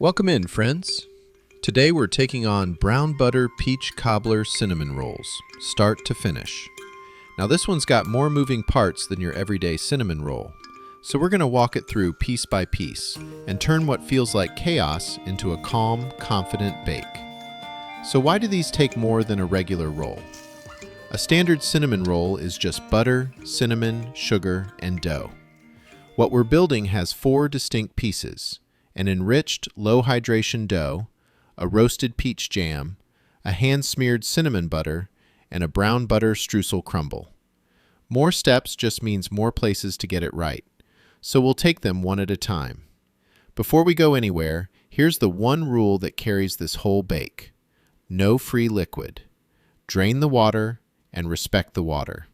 Welcome in, friends. Today we're taking on brown butter peach cobbler cinnamon rolls, start to finish. Now this one's got more moving parts than your everyday cinnamon roll, so we're going to walk it through piece by piece and turn what feels like chaos into a calm, confident bake. So why do these take more than a regular roll? A standard cinnamon roll is just butter, cinnamon, sugar, and dough. What we're building has 4 distinct pieces: an enriched, low-hydration dough, a roasted peach jam, a hand-smeared cinnamon butter, and a brown butter streusel crumble. More steps just means more places to get it right, so we'll take them one at a time. Before we go anywhere, here's the one rule that carries this whole bake. No free liquid. Drain the water and respect the water.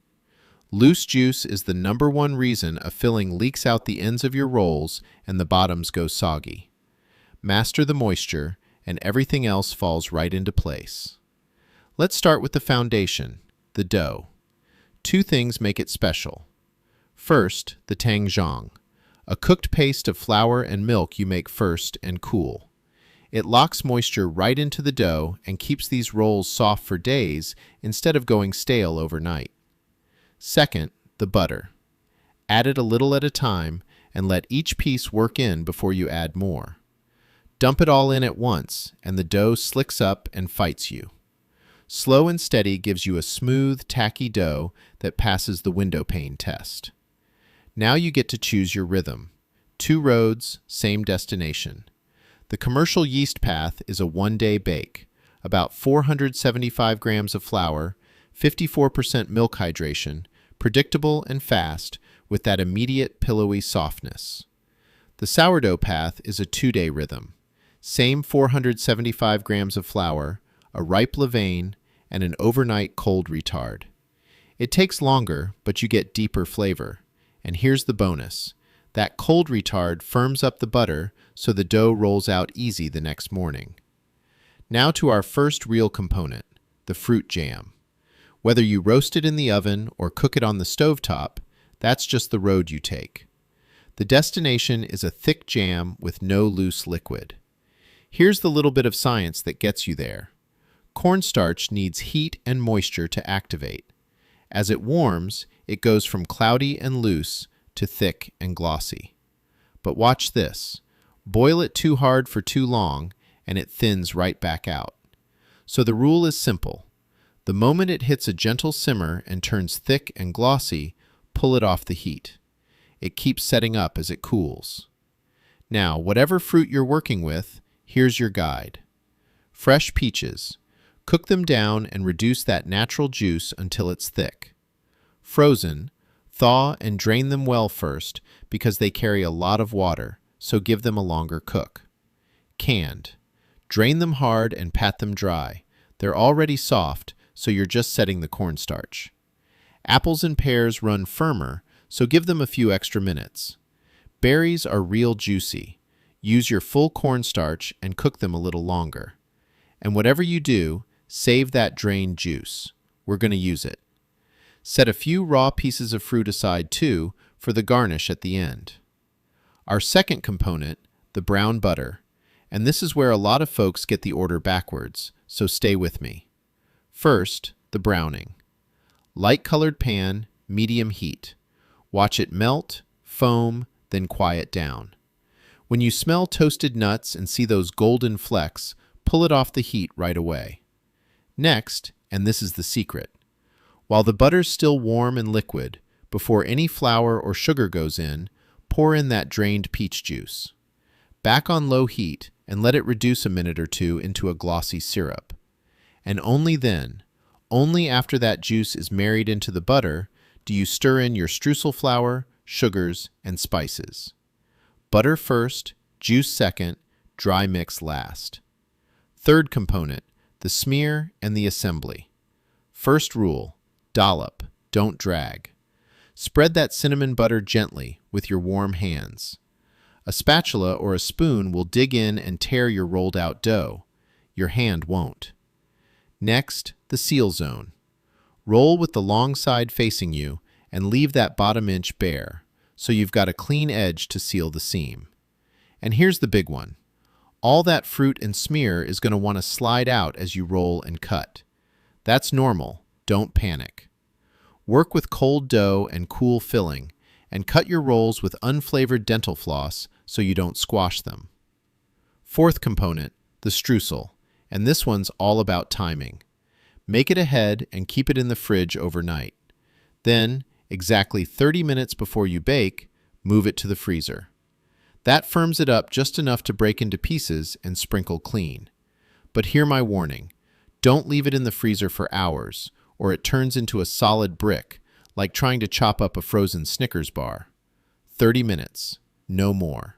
Loose juice is the #1 reason a filling leaks out the ends of your rolls and the bottoms go soggy. Master the moisture, and everything else falls right into place. Let's start with the foundation, the dough. 2 things make it special. First, the tangzhong, a cooked paste of flour and milk you make first and cool. It locks moisture right into the dough and keeps these rolls soft for days instead of going stale overnight. Second, the butter. Add it a little at a time and let each piece work in before you add more. Dump it all in at once and the dough slicks up and fights you. Slow and steady gives you a smooth, tacky dough that passes the window pane test. Now you get to choose your rhythm. 2 roads, same destination. The commercial yeast path is a 1-day bake, about 475 grams of flour, 54% milk hydration, predictable and fast, with that immediate pillowy softness. The sourdough path is a 2-day rhythm. Same 475 grams of flour, a ripe levain, and an overnight cold retard. It takes longer, but you get deeper flavor. And here's the bonus. That cold retard firms up the butter so the dough rolls out easy the next morning. Now to our first real component, the fruit jam. Whether you roast it in the oven or cook it on the stovetop, that's just the road you take. The destination is a thick jam with no loose liquid. Here's the little bit of science that gets you there. Cornstarch needs heat and moisture to activate. As it warms, it goes from cloudy and loose to thick and glossy. But watch this. Boil it too hard for too long, and it thins right back out. So the rule is simple. The moment it hits a gentle simmer and turns thick and glossy, pull it off the heat. It keeps setting up as it cools. Now, whatever fruit you're working with, here's your guide. Fresh peaches. Cook them down and reduce that natural juice until it's thick. Frozen. Thaw and drain them well first because they carry a lot of water, so give them a longer cook. Canned. Drain them hard and pat them dry. They're already soft, so you're just setting the cornstarch. Apples and pears run firmer, so give them a few extra minutes. Berries are real juicy. Use your full cornstarch and cook them a little longer. And whatever you do, save that drained juice. We're going to use it. Set a few raw pieces of fruit aside too for the garnish at the end. Our second component, the brown butter. And this is where a lot of folks get the order backwards, so stay with me. First, the browning. Light-colored pan, medium heat. Watch it melt, foam, then quiet down. When you smell toasted nuts and see those golden flecks, pull it off the heat right away. Next, and this is the secret, while the butter's still warm and liquid, before any flour or sugar goes in, pour in that drained peach juice. Back on low heat and let it reduce a minute or 2 into a glossy syrup. And only then, only after that juice is married into the butter, do you stir in your streusel flour, sugars, and spices. Butter first, juice second, dry mix last. Third component, the smear and the assembly. First rule, dollop, don't drag. Spread that cinnamon butter gently with your warm hands. A spatula or a spoon will dig in and tear your rolled out dough. Your hand won't. Next, the seal zone. Roll with the long side facing you and leave that bottom inch bare, so you've got a clean edge to seal the seam. And here's the big one. All that fruit and smear is going to want to slide out as you roll and cut. That's normal. Don't panic. Work with cold dough and cool filling, and cut your rolls with unflavored dental floss so you don't squash them. Fourth component, the streusel, and this one's all about timing. Make it ahead and keep it in the fridge overnight. Then, exactly 30 minutes before you bake, move it to the freezer. That firms it up just enough to break into pieces and sprinkle clean. But hear my warning, don't leave it in the freezer for hours, or it turns into a solid brick, like trying to chop up a frozen Snickers bar. 30 minutes, no more.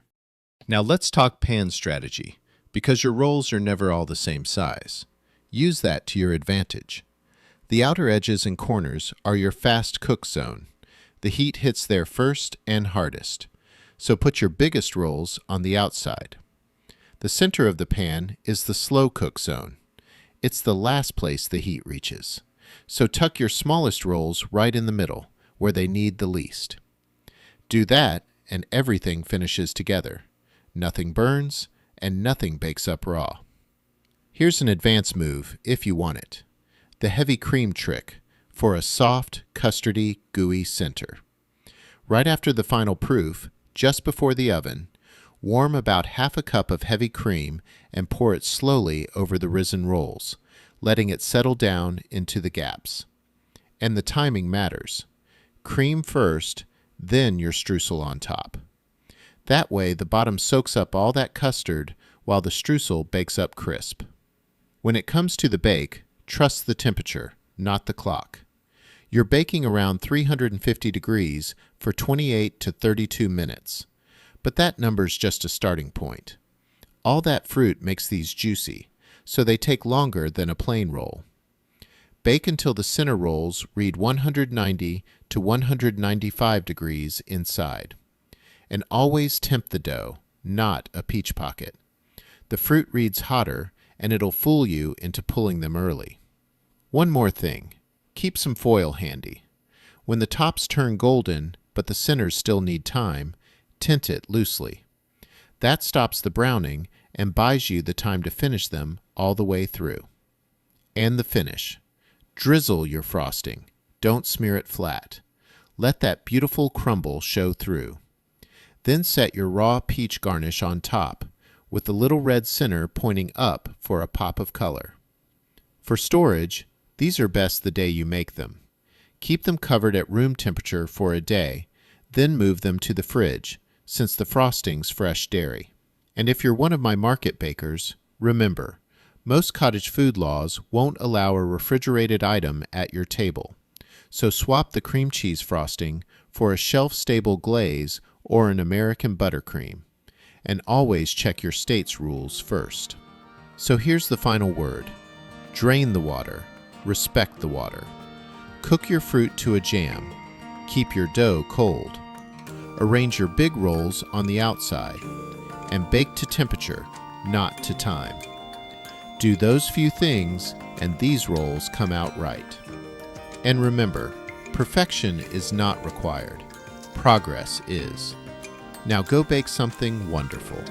Now let's talk pan strategy, because your rolls are never all the same size. Use that to your advantage. The outer edges and corners are your fast cook zone. The heat hits there first and hardest, so put your biggest rolls on the outside. The center of the pan is the slow cook zone. It's the last place the heat reaches. So tuck your smallest rolls right in the middle, where they need the least. Do that, and everything finishes together. Nothing burns, and nothing bakes up raw. Here's an advanced move, if you want it. The heavy cream trick, for a soft, custardy, gooey center. Right after the final proof, just before the oven, warm about half a cup of heavy cream and pour it slowly over the risen rolls, letting it settle down into the gaps. And the timing matters. Cream first, then your streusel on top. That way the bottom soaks up all that custard while the streusel bakes up crisp. When it comes to the bake, trust the temperature, not the clock. You're baking around 350 degrees for 28 to 32 minutes, but that number's just a starting point. All that fruit makes these juicy, so they take longer than a plain roll. Bake until the center rolls read 190 to 195 degrees inside. And always tempt the dough, not a peach pocket. The fruit reads hotter, and it'll fool you into pulling them early. One more thing. Keep some foil handy. When the tops turn golden, but the centers still need time, tint it loosely. That stops the browning and buys you the time to finish them all the way through. And the finish. Drizzle your frosting. Don't smear it flat. Let that beautiful crumble show through. Then set your raw peach garnish on top, with the little red center pointing up for a pop of color. For storage, these are best the day you make them. Keep them covered at room temperature for a day, then move them to the fridge, since the frosting's fresh dairy. And if you're one of my market bakers, remember, most cottage food laws won't allow a refrigerated item at your table. So swap the cream cheese frosting for a shelf-stable glaze or an American buttercream. And always check your state's rules first. So here's the final word. Drain the water. Respect the water. Cook your fruit to a jam. Keep your dough cold. Arrange your big rolls on the outside. And bake to temperature, not to time. Do those few things, and these rolls come out right. And remember, perfection is not required. Progress is. Now go bake something wonderful.